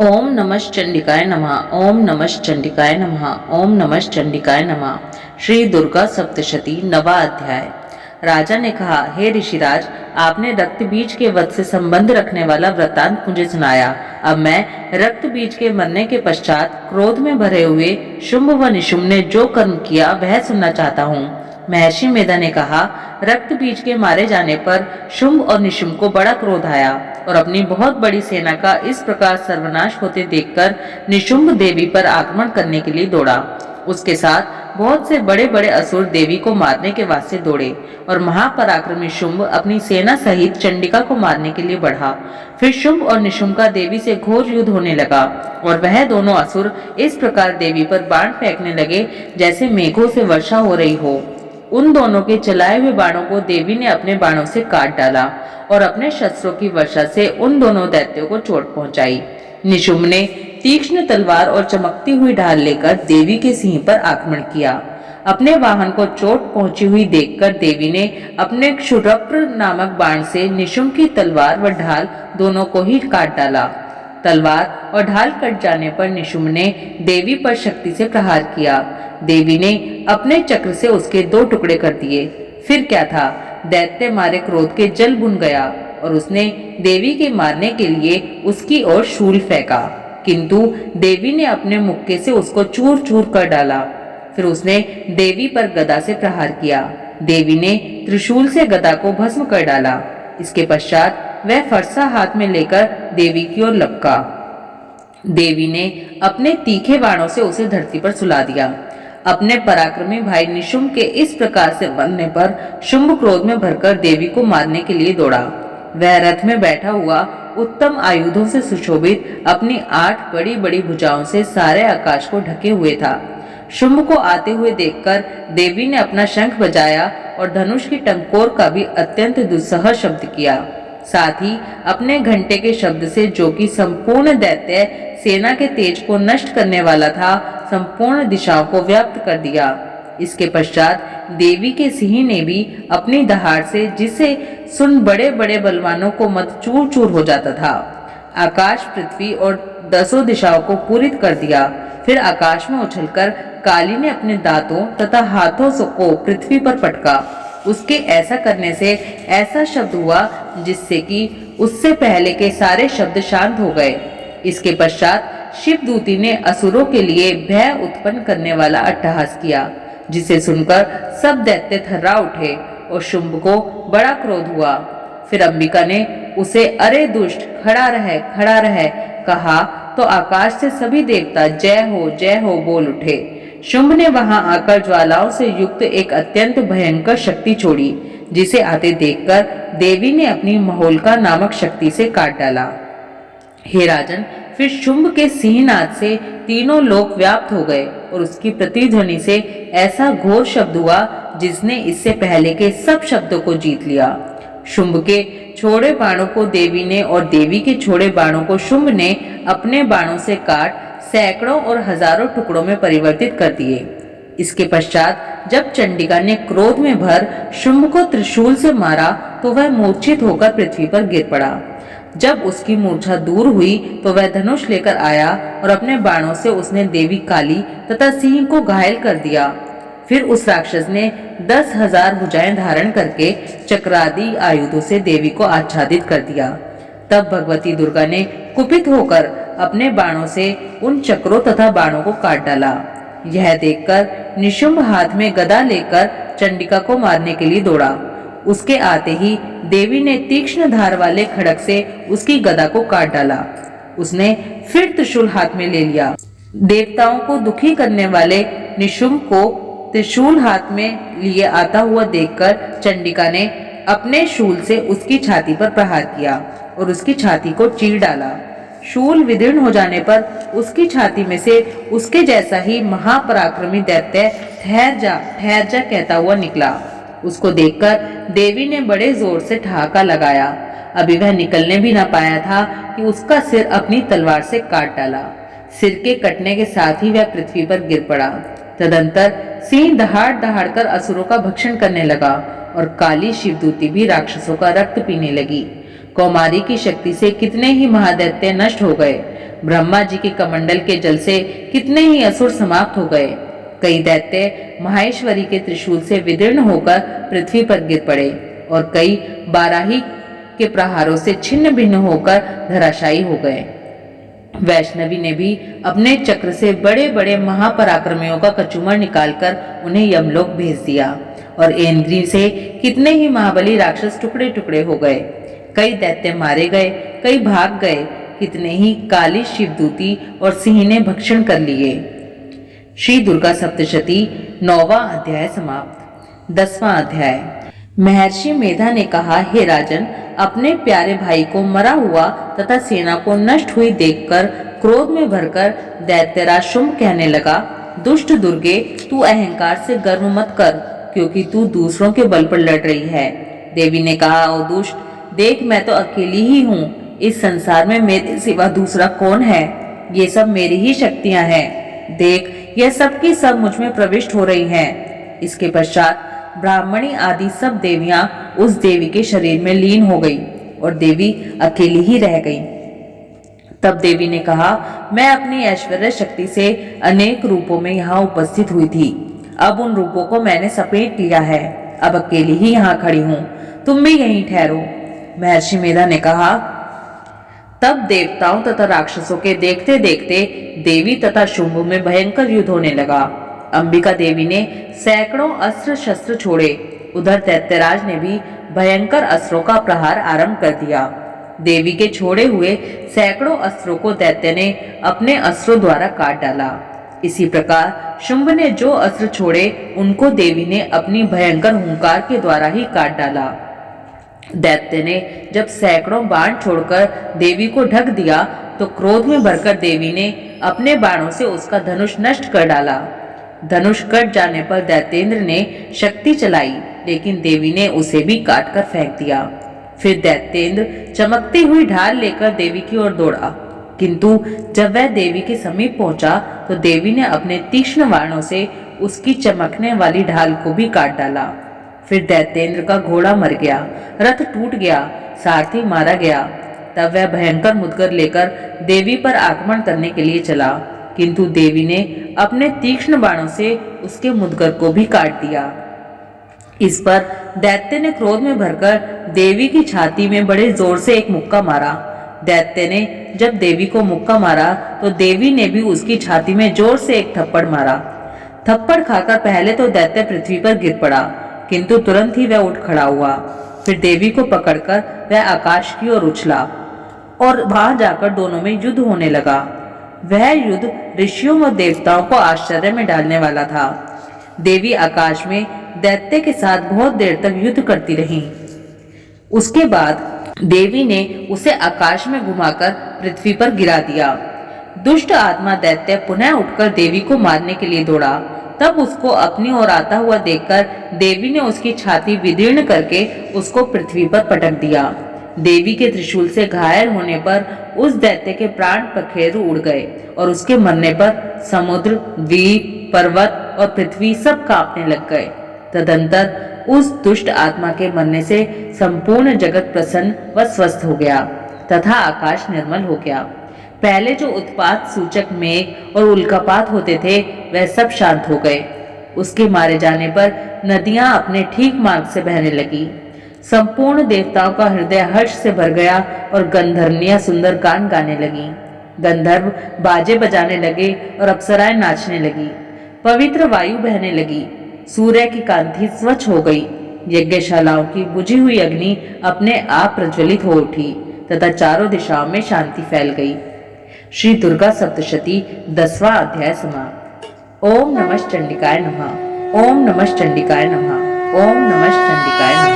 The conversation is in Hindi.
ओम नमश्चंडिकाय नमः। ओम नमश्चंडिकाय नमः। ओम नमश्चंडिकाय नमः। श्री दुर्गा सप्तशती नवा अध्याय। राजा ने कहा, हे ऋषिराज, आपने रक्त बीज के वध से संबंध रखने वाला वृतांत मुझे सुनाया। अब मैं रक्त बीज के मरने के पश्चात क्रोध में भरे हुए शुंभ व निशुंभ ने जो कर्म किया वह सुनना चाहता हूँ। महर्षि मेधा ने कहा, रक्त बीज के मारे जाने पर शुंभ और निशुंभ को बड़ा क्रोध आया और अपनी बहुत बड़ी सेना का इस प्रकार सर्वनाश होते देखकर निशुंभ देवी पर आक्रमण करने के लिए दौड़ा। उसके साथ बहुत से बड़े बड़े असुर देवी को मारने के वास्ते दौड़े और महापराक्रमी शुंभ अपनी सेना सहित चंडिका को मारने के लिए बढ़ा। फिर शुंभ और निशुंभ का देवी से घोर युद्ध होने लगा और वह दोनों असुर इस प्रकार देवी पर बाण फेंकने लगे जैसे मेघों से वर्षा हो रही हो। उन दोनों के चलाए हुए बाणों को देवी ने अपने बाणों से काट डाला और अपने शस्त्रों की वर्षा से उन दोनों दैत्यों को चोट पहुंचाई। निशुंभ ने तीक्ष्ण तलवार और चमकती हुई ढाल लेकर देवी के सिंह पर आक्रमण किया। अपने वाहन को चोट पहुंची हुई देखकर देवी ने अपने क्षुरप्र नामक बाण से निशुंभ की तलवार व ढाल दोनों को ही काट डाला। तलवार और ढाल कट जाने पर निशुंभ ने देवी पर शक्ति से प्रहार किया। देवी ने अपने चक्र से उसके दो टुकड़े कर दिए। फिर क्या था, दैत्य मारे क्रोध के जल बुन गया और उसने देवी के मारने के लिए उसकी ओर शूल फेंका, किंतु देवी ने अपने मुक्के से उसको चूर चूर कर डाला। फिर उसने देवी पर गदा से प्रहार किया। देवी ने त्रिशूल से गदा को भस्म कर डाला। इसके पश्चात वह फरसा हाथ में लेकर देवी की ओर लपका। देवी ने अपने तीखे बाणों से उसे धरती पर सुला दिया। अपने पराक्रमी भाई निशुंभ के इस प्रकार से बनने पर शुंभ क्रोध में भरकर देवी को मारने के लिए दौड़ा। वह रथ में बैठा हुआ उत्तम आयुधों से सुशोभित अपनी 8 बड़ी बड़ी भुजाओं से सारे आकाश को ढके हुए था। शुंभ को आते हुए देखकर देवी ने अपना शंख बजाया और धनुष की टंकोर का भी अत्यंत दुस्सह शब्द किया। साथ ही अपने घंटे के शब्द से, जो कि संपूर्ण दैत्य सेना के तेज को नष्ट करने वाला था, संपूर्ण दिशाओं को व्याप्त कर दिया। इसके पश्चात देवी के सिंह ने भी अपनी दहाड़ से, जिसे सुन बड़े बड़े बलवानों को मत चूर चूर हो जाता था, आकाश, पृथ्वी और 10 दिशाओं को पूरित कर दिया। फिर आकाश में उछलकर काली ने अपने दांतों तथा हाथों को पृथ्वी पर पटका। उसके ऐसा करने से ऐसा शब्द हुआ जिससे कि उससे पहले के सारे शब्द शांत हो गए। इसके पश्चात शिवदूती ने असुरों के लिए भय उत्पन्न करने वाला अट्टहास किया, जिसे सुनकर सब दैत्य थर्रा उठे और शुंभ को बड़ा क्रोध हुआ। फिर अंबिका ने उसे, अरे दुष्ट, खड़ा रह कहा तो आकाश से सभी देवता जय हो बोल उठे। शुंभ ने वहां आकर ज्वालाओं से युक्त एक अत्यंत भयंकर शक्ति छोड़ी, जिसे आते देखकर देवी ने अपनी महोलका नामक शक्ति से काट डाला। हे राजन, फिर शुंभ के सिंहनाद से तीनों लोक व्याप्त हो गए और उसकी प्रतिध्वनि से ऐसा घोर शब्द हुआ जिसने इससे पहले के सब शब्दों को जीत लिया। शुंभ के छोड़े बाणों को देवी ने और देवी के छोड़े बाणों को शुंभ ने अपने बाणों से काट सैकड़ों और हजारों टुकड़ों में परिवर्तित कर दिए। इसके पश्चात जब चंडिका ने क्रोध में भर शुंभ को त्रिशूल से मारा तो वह मूर्छित होकर पृथ्वी पर गिर पड़ा। जब उसकी मूर्छा दूर हुई तो वह धनुष लेकर आया और अपने बाणों से उसने देवी काली तथा सिंह को घायल कर दिया। फिर उस राक्षस ने 10,000 भुजाएं धारण करके चक्रादि आयुधों से देवी को आच्छादित कर दिया। तब भगवती दुर्गा ने कुपित होकर अपने बाणों से उन चक्रों तथा बाणों को काट डाला। यह देखकर निशुंभ हाथ में गदा लेकर चंडिका को मारने के लिए दौड़ा। उसके आते ही देवी ने तीक्ष्ण धार वाले खड़ग से उसकी गदा को काट डाला। उसने फिर त्रिशूल हाथ में ले लिया। देवताओं को दुखी करने वाले निशुंभ को त्रिशूल हाथ में लिए आता हुआ देखकर चंडिका ने अपने शूल से उसकी छाती पर प्रहार किया और उसकी छाती को चीर डाला। शूल विदीर्ण हो जाने पर उसकी छाती में से उसके जैसा ही महापराक्रमी दैत्य ठहर जा कहता हुआ निकला। उसको देखकर देवी ने बड़े जोर से ठहाका लगाया। अभी वह निकलने भी न पाया था कि उसका सिर अपनी तलवार से काट डाला। सिर के कटने के साथ ही वह पृथ्वी पर गिर पड़ा। तदंतर सिंह दहाड़ दहाड़ कर असुरों का भक्षण करने लगा और काली शिवदूती भी राक्षसों का रक्त पीने लगी। कौमारी की शक्ति से कितने ही महादैत्य नष्ट हो गए। ब्रह्मा जी के कमंडल के जल से कितने ही असुर समाप्त हो गए। कई दैत्य माहेश्वरी के त्रिशूल से विदीर्ण होकर पृथ्वी पर गिर पड़े और कई बाराही के प्रहारों से छिन्न भिन्न होकर धराशायी हो गए। वैष्णवी ने भी अपने चक्र से बड़े बड़े महापराक्रमियों का कचूमर निकालकर उन्हें यमलोक भेज दिया और ऐन्द्री से कितने ही महाबली राक्षस टुकड़े टुकड़े हो गए। कई दैत्य मारे गए, कई भाग गए, कितने ही काली शिवदूती और सिंह ने भक्षण कर लिए। श्री दुर्गा सप्तशती 9वां अध्याय समाप्त। 10वां अध्याय। महर्षि मेधा ने कहा, हे राजन, अपने प्यारे भाई को मरा हुआ तथा सेना को नष्ट हुई देखकर क्रोध में भरकर दैत्यराज शुंभ कहने लगा, दुष्ट दुर्गे, तू अहंकार से गर्व मत कर, क्योंकि तू दूसरों के बल पर लड़ रही है। देवी ने कहा, ओ दुष्ट, देख, मैं तो अकेली ही हूँ। इस संसार में मेरे सिवा दूसरा कौन है? ये सब मेरी ही शक्तियां हैं। देख, यह सब की सब मुझ में प्रविष्ट हो रही हैं। इसके पश्चात ब्राह्मणी आदि सब देवियां उस देवी के शरीर में लीन हो गई और देवी अकेली ही रह गई। तब देवी ने कहा, मैं अपनी ऐश्वर्य शक्ति से अनेक रूपों में यहाँ उपस्थित हुई थी। अब उन रूपों को मैंने समेट लिया है। अब अकेली ही यहाँ खड़ी हूँ, तुम भी यहीं ठहरो। महर्षि मेधा ने कहा। तब देवताओं तथा राक्षसों के देखते देखते देवी तथा शुंभ में भयंकर युद्ध होने लगा। अंबिका देवी ने सैकड़ों अस्त्र शस्त्र छोड़े। उधर दैत्यराज ने भी भयंकर अस्त्रों का प्रहार आरंभ कर दिया। देवी के छोड़े हुए सैकड़ों अस्त्रों को दैत्य ने अपने अस्त्रों द्वारा काट डाला। इसी प्रकार शुंभ ने जो अस्त्र छोड़े उनको देवी ने अपनी भयंकर हुंकार के द्वारा ही काट डाला। दैत्य ने जब सैकड़ों बाण छोड़कर देवी को ढक दिया तो क्रोध में भरकर देवी ने अपने बाणों से उसका धनुष नष्ट कर डाला। धनुष कट जाने पर दैत्येंद्र ने शक्ति चलाई, लेकिन देवी ने उसे भी काट कर फेंक दिया। फिर दैत्येंद्र चमकती हुई ढाल लेकर देवी की ओर दौड़ा, किंतु जब वह देवी के समीप पहुंचा तो देवी ने अपने तीक्ष्ण बाणों से उसकी चमकने वाली ढाल को भी काट डाला। फिर दैत्येंद्र का घोड़ा मर गया, रथ टूट गया, सारथी मारा गया। तब वह भयंकर मुदगर लेकर देवी पर आक्रमण करने के लिए चला, किंतु देवी ने अपने तीक्ष्ण बाणों से उसके मुदगर को भी काट दिया। इस पर दैत्य ने क्रोध में भरकर देवी की छाती में बड़े जोर से एक मुक्का मारा। दैत्य ने जब देवी को मुक्का मारा तो देवी ने भी उसकी छाती में जोर से एक थप्पड़ मारा। थप्पड़ खाकर पहले तो दैत्य पृथ्वी पर गिर पड़ा, किंतु तुरंत ही वह उठ खड़ा हुआ। फिर देवी को पकड़कर वह आकाश की ओर उछला और वहां जाकर दोनों में युद्ध होने लगा। वह युद्ध ऋषियों व देवताओं को आश्चर्य में डालने वाला था। देवी आकाश में दैत्य के साथ बहुत देर तक युद्ध करती रही। उसके बाद देवी ने उसे आकाश में घुमाकर पृथ्वी पर गिरा दिया। दुष्ट आत्मा दैत्य पुनः उठकर देवी को मारने के लिए दौड़ा। तब उसको अपनी ओर आता हुआ देखकर देवी ने उसकी छाती विदीर्ण करके उसको पृथ्वी पर पटक दिया। देवी के त्रिशूल से घायल होने पर उस दैत्य के प्राण पखेरु उड़ गए और उसके मरने पर समुद्र, द्वीप, पर्वत और पृथ्वी सब कांपने लग गए। तदंतर उस दुष्ट आत्मा के मरने से संपूर्ण जगत प्रसन्न व स्वस्थ हो गया तथा आकाश निर्मल हो गया। पहले जो उत्पात सूचक मेघ और उल्कापात होते थे वह सब शांत हो गए। उसके मारे जाने पर नदियां अपने ठीक मार्ग से बहने लगी। संपूर्ण देवताओं का हृदय हर्ष से भर गया और गंधर्वनियां सुंदर गान गाने लगी। गंधर्व बाजे बजाने लगे और अप्सराएं नाचने लगी। पवित्र वायु बहने लगी। सूर्य की कांति स्वच्छ हो गई। यज्ञशालाओं की बुझी हुई अग्नि अपने आप प्रज्वलित हो उठी तथा चारों दिशाओं में शांति फैल गई। श्री दुर्गा सप्तशती 10वां अध्याय समाप्त। ओम नमः चंडिकाय नमः। ओम नमः चंडिकाय नमः। ओम नमः चंडिकाय नमः।